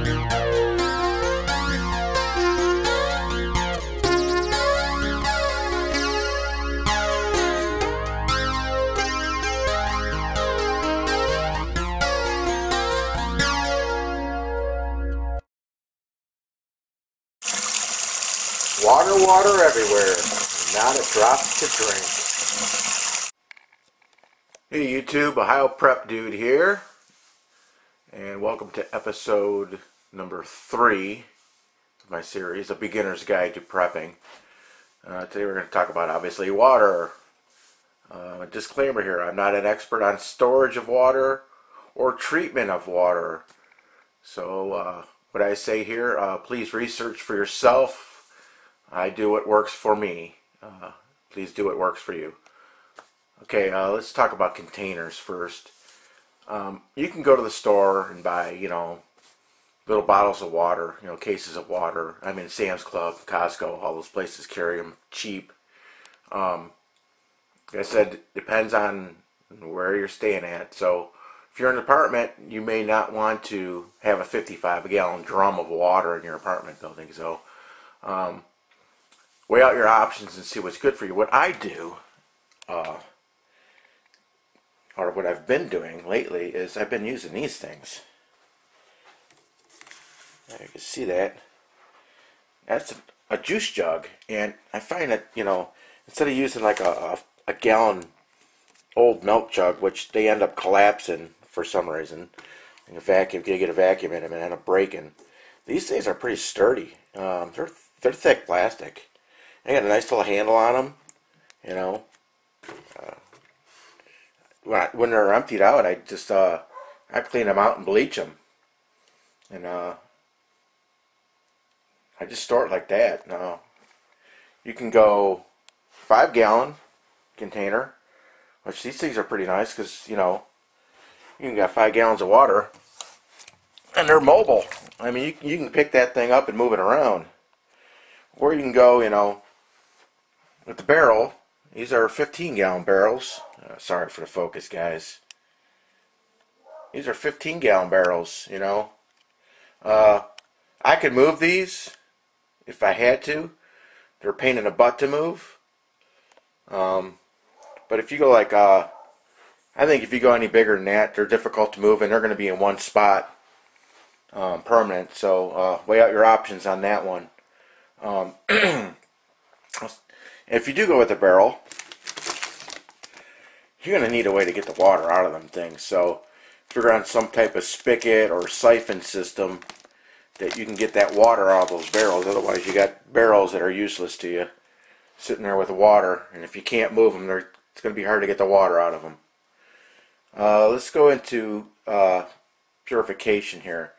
Water, water everywhere, not a drop to drink. Hey YouTube, Ohio Prep Dude here, and welcome to episode number 3 of my series, A Beginner's Guide to Prepping. Today we're going to talk about, obviously, water. A disclaimer here, I'm not an expert on storage of water or treatment of water. So what I say here, please research for yourself. I do what works for me. Please do what works for you. Okay, let's talk about containers first. You can go to the store and buy, little bottles of water, cases of water. I mean, Sam's Club, Costco, all those places carry them cheap. Like I said, it depends on where you're staying at. So if you're in an apartment, you may not want to have a 55-gallon drum of water in your apartment building. So weigh out your options and see what's good for you. What I do, or what I've been doing lately, is I've been using these things. You can see that. That's a juice jug, and I find that, instead of using like a gallon old milk jug, which they end up collapsing for some reason, and a vacuum, you get a vacuum in them and end up breaking. These things are pretty sturdy. They're thick plastic. They got a nice little handle on them, when they're emptied out, I just I clean them out and bleach them, and I just store it like that. Now you can go 5-gallon container, which these things are pretty nice because you can got 5 gallons of water, and they're mobile. I mean, you can pick that thing up and move it around, or you can go, with the barrel. These are 15-gallon barrels. Sorry for the focus, guys. These are 15-gallon barrels, I could move these if I had to. They're a pain in the butt to move. But if you go like, I think if you go any bigger than that, they're difficult to move, and they're going to be in one spot permanent. So weigh out your options on that one. If you do go with a barrel, you're going to need a way to get the water out of them things. So if you're on some type of spigot or siphon system, that you can get that water out of those barrels. Otherwise, you got barrels that are useless to you sitting there with the water. And if you can't move them, it's going to be hard to get the water out of them. Let's go into purification here.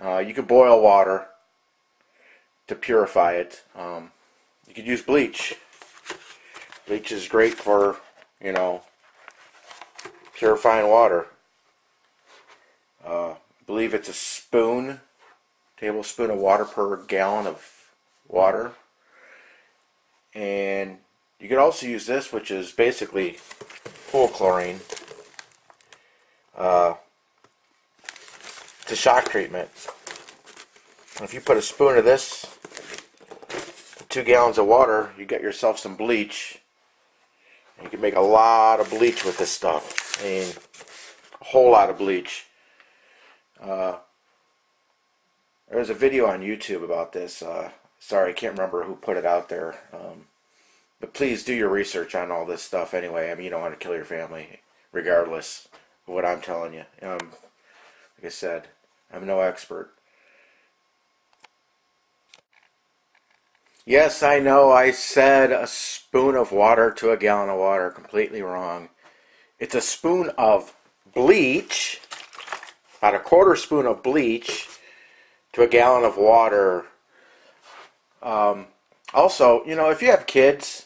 You could boil water to purify it. You could use bleach. Bleach is great for, purifying water. I believe it's a tablespoon of water per gallon of water. And you could also use this, which is basically pool chlorine, to shock treatment. If you put a spoon of this, 2 gallons of water, you get yourself some bleach. You can make a lot of bleach with this stuff. I mean, a whole lot of bleach. There's a video on YouTube about this. Sorry, I can't remember who put it out there. But please do your research on all this stuff anyway. I mean, you don't want to kill your family, regardless of what I'm telling you. Like I said, I'm no expert. Yes, I know I said a spoon of water to a gallon of water. Completely wrong. It's a spoon of bleach, about a quarter spoon of bleach to a gallon of water. Also, if you have kids,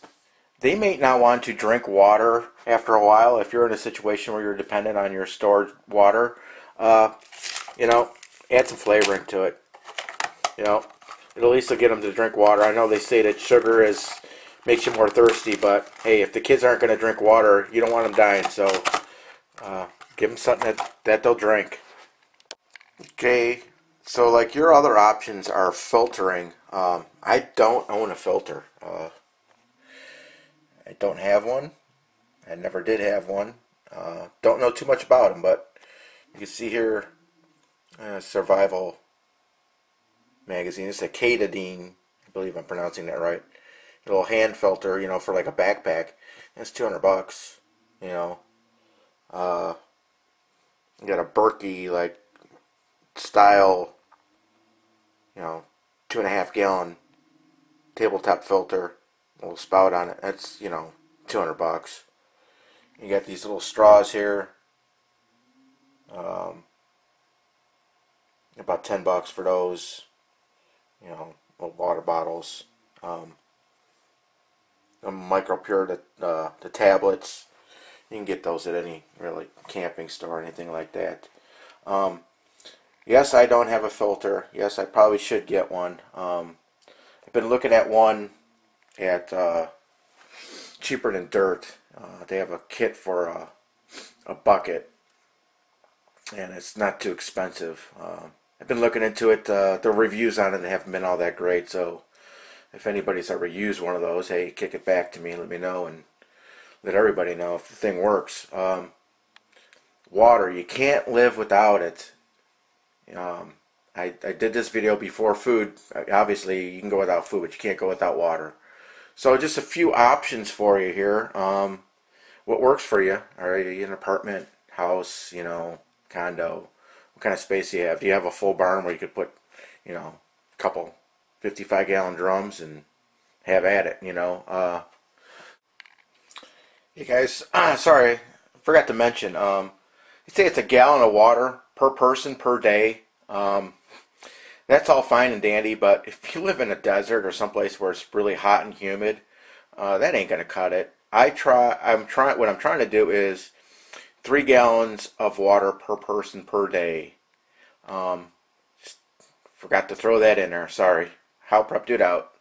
they may not want to drink water after a while. If you're in a situation where you're dependent on your stored water, add some flavoring to it. It'll at least get them to drink water. I know they say that sugar makes you more thirsty, but hey, if the kids aren't going to drink water, you don't want them dying. So give them something that they'll drink. Okay, So like your other options are filtering. I don't own a filter. I don't have one. I never did have one. Don't know too much about them, but you can see here, Survival magazine. It's a Katadine. I believe I'm pronouncing that right. A little hand filter, for like a backpack. That's $200. You know, you got a Berkey like style, 2.5 gallon tabletop filter, little spout on it. That's $200. You got these little straws here, about $10 for those. Little water bottles. Micro Pure, the tablets. You can get those at any really camping store or anything like that. Yes, I don't have a filter. Yes, I probably should get one. I've been looking at one at Cheaper Than Dirt. They have a kit for a bucket, and it's not too expensive. I've been looking into it. The reviews on it haven't been all that great, so if anybody's ever used one of those, hey, kick it back to me and let me know, and let everybody know if the thing works. Water, you can't live without it. I did this video before food. Obviously, you can go without food, but you can't go without water. So just a few options for you here. What works for you? Are you in an apartment, house, condo? What kind of space do you have? Do you have a full barn where you could put, a couple 55-gallon drums and have at it, Hey guys, sorry, I forgot to mention, you say it's a gallon of water per person per day. That's all fine and dandy, but if you live in a desert or someplace where it's really hot and humid, that ain't gonna cut it. What I'm trying to do is 3 gallons of water per person per day. Just forgot to throw that in there. Sorry. How Prep Dude out.